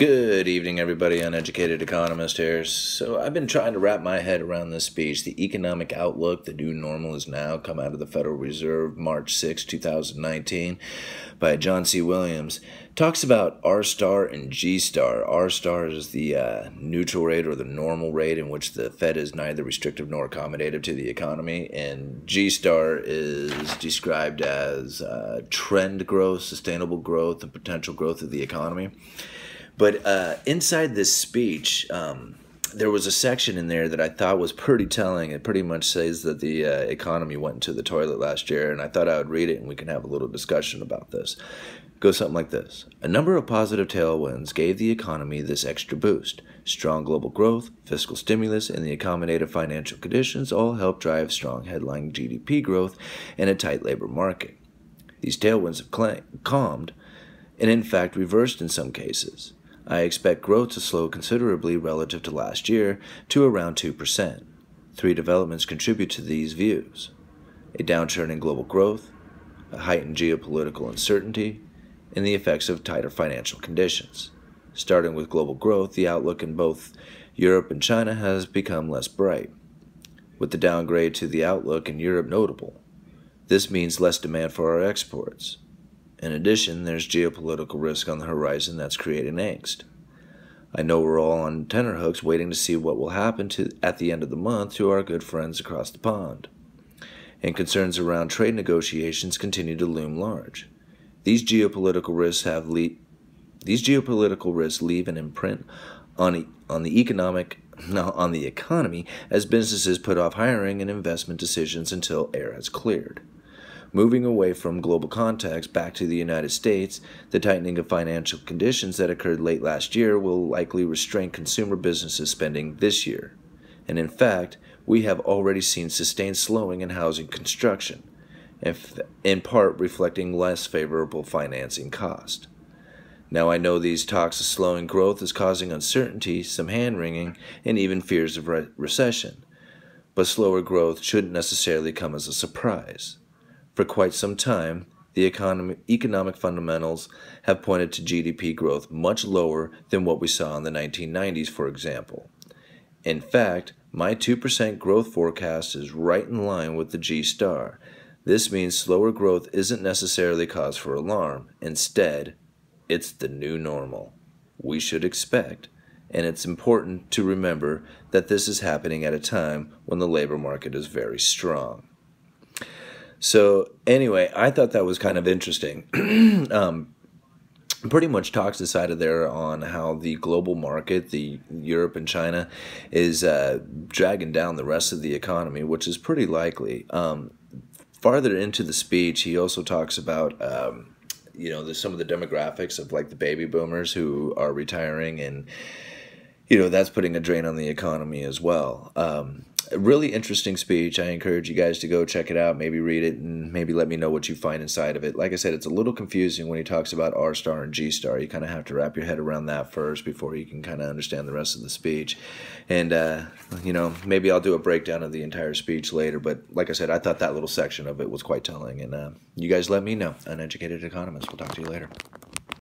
Good evening, everybody. Uneducated Economist here. So I've been trying to wrap my head around this speech. The economic outlook, the new normal is now, come out of the Federal Reserve, March 6, 2019, by John C. Williams. Talks about R star and G star. R star is the neutral rate or the normal rate in which the Fed is neither restrictive nor accommodative to the economy, and G star is described as trend growth, sustainable growth, and potential growth of the economy. But inside this speech, there was a section in there that I thought was pretty telling. It pretty much says that the economy went into the toilet last year, and I thought I would read it and we can have a little discussion about this. It goes something like this. A number of positive tailwinds gave the economy this extra boost. Strong global growth, fiscal stimulus, and the accommodative financial conditions all helped drive strong headline GDP growth and a tight labor market. These tailwinds have calmed and in fact reversed in some cases. I expect growth to slow considerably relative to last year to around 2%. Three developments contribute to these views: a downturn in global growth, a heightened geopolitical uncertainty, and the effects of tighter financial conditions. Starting with global growth, the outlook in both Europe and China has become less bright, with the downgrade to the outlook in Europe notable. This means less demand for our exports. In addition, there's geopolitical risk on the horizon that's creating angst. I know we're all on tenterhooks waiting to see what will happen at the end of the month to our good friends across the pond. And concerns around trade negotiations continue to loom large. These geopolitical risks leave an imprint on the economy as businesses put off hiring and investment decisions until air has cleared. Moving away from global context back to the United States, the tightening of financial conditions that occurred late last year will likely restrain consumer businesses spending this year. And in fact, we have already seen sustained slowing in housing construction, in part reflecting less favorable financing cost. Now I know these talks of slowing growth is causing uncertainty, some hand-wringing, and even fears of recession. But slower growth shouldn't necessarily come as a surprise. For quite some time, the economic fundamentals have pointed to GDP growth much lower than what we saw in the 1990s, for example. In fact, my 2% growth forecast is right in line with the G star. This means slower growth isn't necessarily cause for alarm. Instead, it's the new normal. We should expect, and it's important to remember that this is happening at a time when the labor market is very strong. So anyway, I thought that was kind of interesting. Pretty much talks decided there on how the global market, the Europe and China, is dragging down the rest of the economy, which is pretty likely. Farther into the speech, he also talks about there's some of the demographics of like the baby boomers who are retiring, and that's putting a drain on the economy as well. A really interesting speech. I encourage you guys to go check it out, maybe read it, and maybe let me know what you find inside of it. Like I said, it's a little confusing when he talks about R star and G star. You kind of have to wrap your head around that first before you can kind of understand the rest of the speech. And, maybe I'll do a breakdown of the entire speech later. But like I said, I thought that little section of it was quite telling. And you guys let me know. Uneducated Economist. We'll talk to you later.